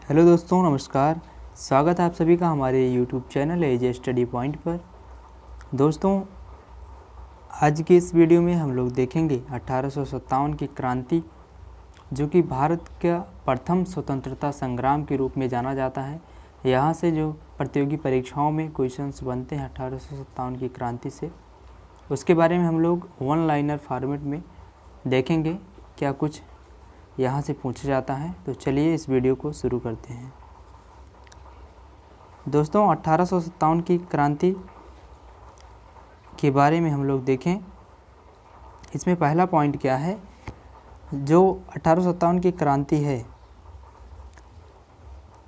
Hello दोस्तों, नमस्कार। स्वागत है आप सभी का हमारे YouTube चैनल एजे स्टडी पॉइंट पर। दोस्तों, आज के इस वीडियो में हम लोग देखेंगे 1857 की क्रांति, जो कि भारत का प्रथम स्वतंत्रता संग्राम के रूप में जाना जाता है। यहाँ से जो प्रतियोगी परीक्षाओं में क्वेश्चंस बनते हैं 1857 की क्रांति से, उसके बारे में हम लोग वन लाइनर फॉर्मेट में देखेंगे क्या कुछ यहाँ से पूछा जाता है। तो चलिए इस वीडियो को शुरू करते हैं। दोस्तों, 1857 की क्रांति के बारे में हम लोग देखें। इसमें पहला पॉइंट क्या है, जो 1857 की क्रांति है,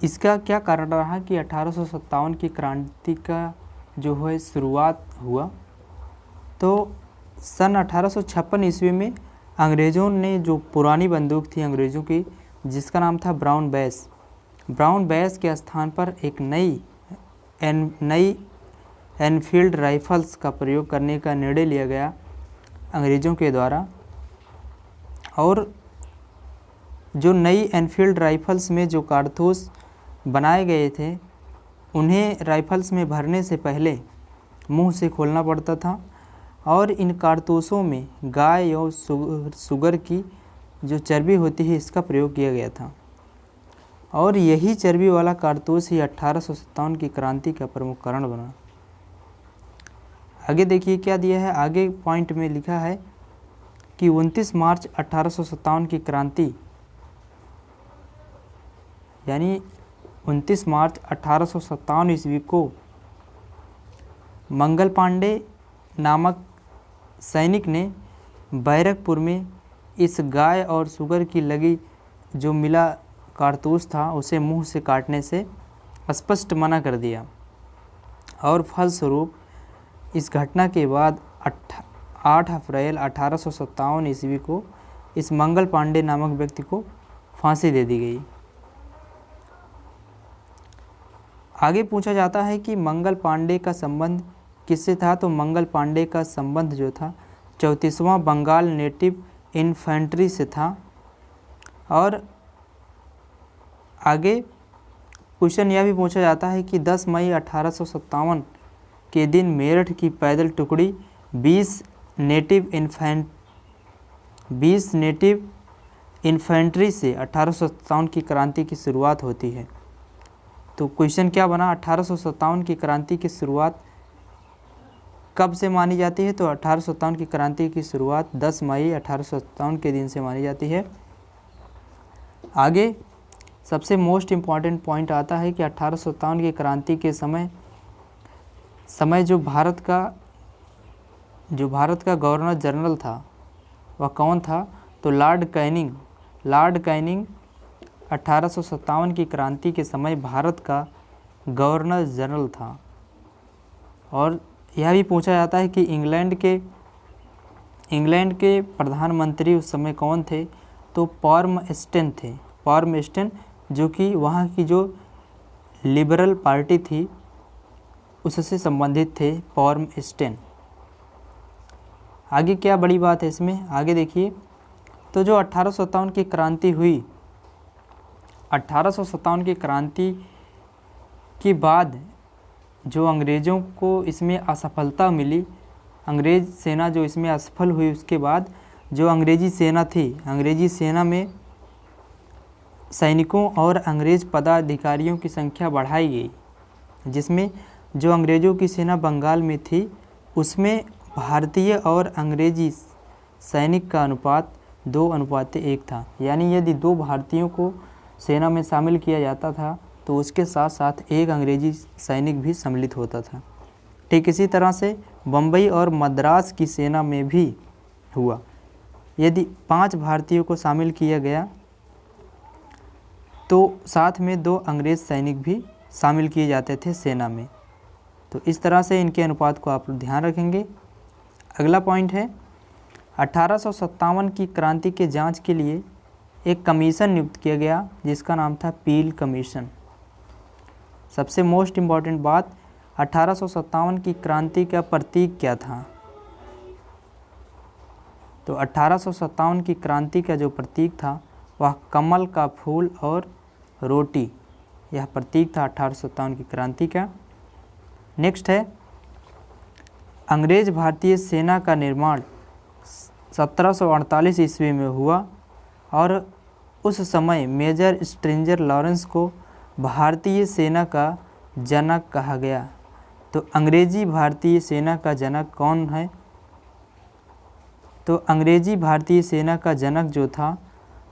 इसका क्या कारण रहा कि 1857 की क्रांति का जो है शुरुआत हुआ। तो सन 1856 ईस्वी में अंग्रेज़ों ने जो पुरानी बंदूक थी अंग्रेज़ों की, जिसका नाम था ब्राउन बैस के स्थान पर एक नई एनफील्ड राइफल्स का प्रयोग करने का निर्णय लिया गया अंग्रेज़ों के द्वारा। और जो नई एनफील्ड राइफल्स में जो कारतूस बनाए गए थे, उन्हें राइफल्स में भरने से पहले मुंह से खोलना पड़ता था, और इन कारतूसों में गाय और सुगर की जो चर्बी होती है, इसका प्रयोग किया गया था। और यही चर्बी वाला कारतूस ही 1857 की क्रांति का प्रमुख कारण बना। आगे देखिए क्या दिया है। आगे पॉइंट में लिखा है कि 29 मार्च 1857 की क्रांति, यानी 29 मार्च 1857 ईस्वी को मंगल पांडे नामक सैनिक ने बैरकपुर में इस गाय और सुगर की लगी जो मिला कारतूस था, उसे मुंह से काटने से स्पष्ट मना कर दिया। और फलस्वरूप इस घटना के बाद 8 अप्रैल 1857 ईस्वी को इस मंगल पांडे नामक व्यक्ति को फांसी दे दी गई। आगे पूछा जाता है कि मंगल पांडे का संबंध किससे था। तो मंगल पांडे का संबंध जो था 34वां बंगाल नेटिव इन्फेंट्री से था। और आगे क्वेश्चन यह भी पूछा जाता है कि 10 मई 1857 के दिन मेरठ की पैदल टुकड़ी 20 नेटिव इन्फेंट्री से 1857 की क्रांति की शुरुआत होती है। तो क्वेश्चन क्या बना, 1857 की क्रांति की शुरुआत कब से मानी जाती है। तो 1857 की क्रांति की शुरुआत 10 मई 1857 के दिन से मानी जाती है। आगे सबसे मोस्ट इम्पॉर्टेंट पॉइंट आता है कि 1857 की क्रांति के समय जो भारत का गवर्नर जनरल था, वह कौन था। तो लॉर्ड कैनिंग 1857 की क्रांति के समय भारत का गवर्नर जनरल था। और यह भी पूछा जाता है कि इंग्लैंड के प्रधानमंत्री उस समय कौन थे। तो पाल्मस्टन थे। जो कि वहाँ की जो लिबरल पार्टी थी उससे संबंधित थे पाल्मस्टन। आगे क्या बड़ी बात है इसमें, आगे देखिए। तो जो 1857 की क्रांति हुई, 1857 की क्रांति के बाद जो अंग्रेज़ों को इसमें असफलता मिली, अंग्रेज़ सेना जो इसमें असफल हुई, उसके बाद जो अंग्रेज़ी सेना थी, अंग्रेज़ी सेना में सैनिकों और अंग्रेज़ पदाधिकारियों की संख्या बढ़ाई गई, जिसमें जो अंग्रेज़ों की सेना बंगाल में थी, उसमें भारतीय और अंग्रेज़ी सैनिक का अनुपात 2:1 था। यानी यदि 2 भारतीयों को सेना में शामिल किया जाता था, तो उसके साथ साथ एक अंग्रेज़ी सैनिक भी सम्मिलित होता था। ठीक इसी तरह से बम्बई और मद्रास की सेना में भी हुआ। यदि 5 भारतीयों को शामिल किया गया, तो साथ में 2 अंग्रेज़ सैनिक भी शामिल किए जाते थे सेना में। तो इस तरह से इनके अनुपात को आप ध्यान रखेंगे। अगला पॉइंट है, 1857 की क्रांति के जांच के लिए एक कमीशन नियुक्त किया गया, जिसका नाम था पील कमीशन। सबसे मोस्ट इम्पॉर्टेंट बात, 1857 की क्रांति का प्रतीक क्या था। तो 1857 की क्रांति का जो प्रतीक था, वह कमल का फूल और रोटी यह प्रतीक था 1857 की क्रांति का। नेक्स्ट है अंग्रेज भारतीय सेना का निर्माण 1748 ईस्वी में हुआ और उस समय मेजर स्ट्रेंजर लॉरेंस को भारतीय सेना का जनक कहा गया। तो अंग्रेजी भारतीय सेना का जनक कौन है? तो अंग्रेजी भारतीय सेना का जनक जो था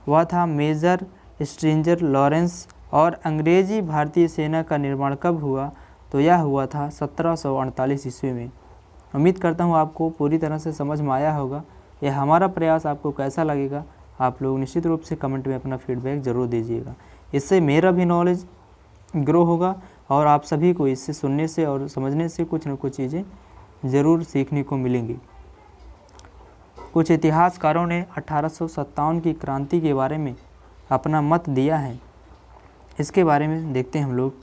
वह था मेजर स्ट्रेंजर लॉरेंस। और अंग्रेजी भारतीय सेना का निर्माण कब हुआ? तो यह हुआ था 1748 ईस्वी में। उम्मीद करता हूँ आपको पूरी तरह से समझ में आया होगा। यह हमारा प्रयास आपको कैसा लगेगा आप लोग निश्चित रूप से कमेंट में अपना फीडबैक ज़रूर दीजिएगा। इससे मेरा भी नॉलेज ग्रो होगा और आप सभी को इससे सुनने से और समझने से कुछ न कुछ चीज़ें ज़रूर सीखने को मिलेंगी। कुछ इतिहासकारों ने 1857 की क्रांति के बारे में अपना मत दिया है। इसके बारे में देखते हैं हम लोग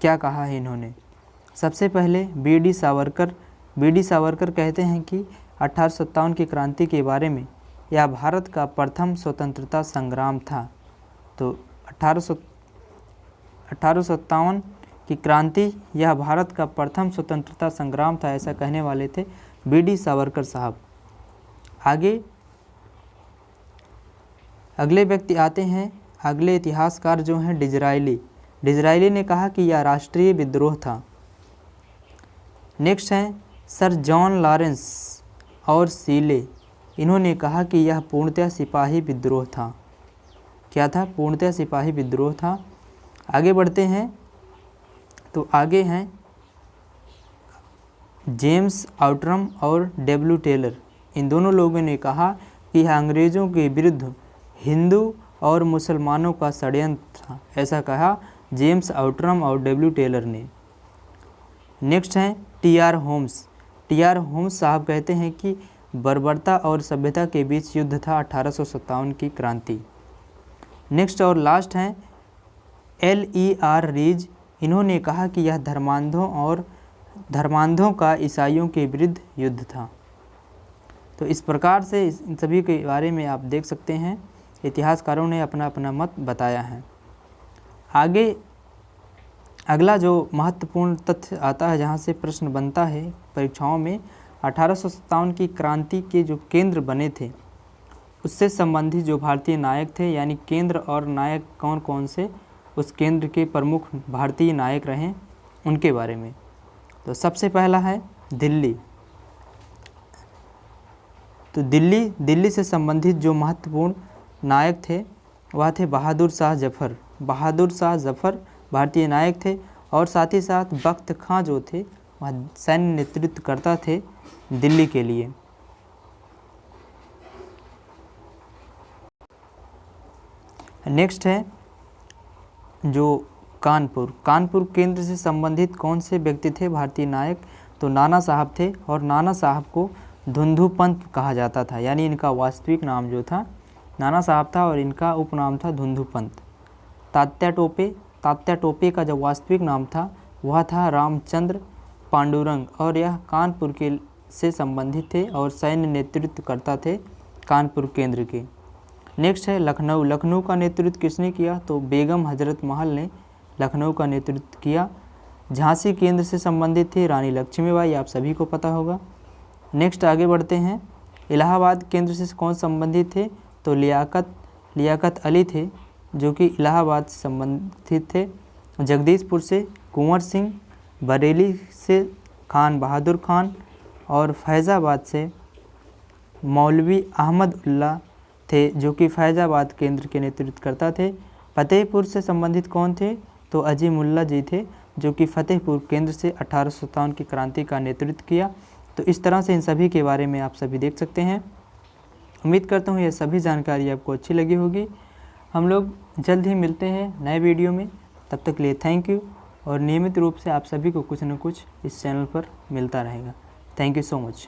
क्या कहा है इन्होंने। सबसे पहले बी.डी. सावरकर कहते हैं कि 1857 की क्रांति के बारे में यह भारत का प्रथम स्वतंत्रता संग्राम था। तो 1857 की क्रांति यह भारत का प्रथम स्वतंत्रता संग्राम था, ऐसा कहने वाले थे बी.डी. सावरकर साहब। आगे अगले व्यक्ति आते हैं, अगले इतिहासकार जो हैं डिज़रायली ने कहा कि यह राष्ट्रीय विद्रोह था। नेक्स्ट हैं सर जॉन लॉरेंस और सीले। इन्होंने कहा कि यह पूर्णतः सिपाही विद्रोह था। क्या था? पूर्णतः सिपाही विद्रोह था। आगे बढ़ते हैं तो आगे हैं जेम्स आउट्रम और डब्ल्यू टेलर। इन दोनों लोगों ने कहा कि यह अंग्रेज़ों के विरुद्ध हिंदू और मुसलमानों का षड्यंत्र था, ऐसा कहा जेम्स आउट्रम और डब्ल्यू टेलर ने। नेक्स्ट हैं टी.आर. होम्स साहब कहते हैं कि बर्बरता और सभ्यता के बीच युद्ध था 1857 की क्रांति। नेक्स्ट और लास्ट हैं L.E.R. रीज। इन्होंने कहा कि यह धर्मांधों का ईसाइयों के विरुद्ध युद्ध था। तो इस प्रकार से इन सभी के बारे में आप देख सकते हैं इतिहासकारों ने अपना अपना मत बताया है। आगे अगला जो महत्वपूर्ण तथ्य आता है जहाँ से प्रश्न बनता है परीक्षाओं में, 1857 की क्रांति के जो केंद्र बने थे उससे संबंधित जो भारतीय नायक थे, यानी केंद्र और नायक कौन कौन से उस केंद्र के प्रमुख भारतीय नायक रहे उनके बारे में। तो सबसे पहला है दिल्ली। तो दिल्ली से संबंधित जो महत्वपूर्ण नायक थे वह थे बहादुर शाह जफ़र भारतीय नायक थे। और साथ ही साथ बख्त खां जो थे वह सैन्य नेतृत्व करता थे दिल्ली के लिए। नेक्स्ट है जो कानपुर केंद्र से संबंधित कौन से व्यक्ति थे भारतीय नायक? तो नाना साहब थे। और नाना साहब को धुंधु पंत कहा जाता था, यानी इनका वास्तविक नाम जो था नाना साहब था और इनका उपनाम था धुंधु पंत। तात्या टोपे का जो वास्तविक नाम था वह था रामचंद्र पांडुरंग और यह कानपुर के से संबंधित थे और सैन्य नेतृत्व करता थे कानपुर केंद्र के। नेक्स्ट है लखनऊ का नेतृत्व किसने किया? तो बेगम हजरत महल ने लखनऊ का नेतृत्व किया। झांसी केंद्र से संबंधित थी रानी लक्ष्मीबाई, आप सभी को पता होगा। नेक्स्ट आगे बढ़ते हैं, इलाहाबाद केंद्र से कौन संबंधित थे? तो लियाकत अली थे जो कि इलाहाबाद से संबंधित थे। जगदीशपुर से कुंवर सिंह, बरेली से खान बहादुर खान और फैज़ाबाद से मौलवी अहमद उल्ला थे जो कि फैज़ाबाद केंद्र के नेतृत्व करता थे। फतेहपुर से संबंधित कौन थे? तो अजीमुल्ला जी थे जो कि फतेहपुर केंद्र से 1857 की क्रांति का नेतृत्व किया। तो इस तरह से इन सभी के बारे में आप सभी देख सकते हैं। उम्मीद करता हूँ ये सभी जानकारी आपको अच्छी लगी होगी। हम लोग जल्द ही मिलते हैं नए वीडियो में, तब तक के लिए थैंक यू। और नियमित रूप से आप सभी को कुछ न कुछ इस चैनल पर मिलता रहेगा। Thank you so much.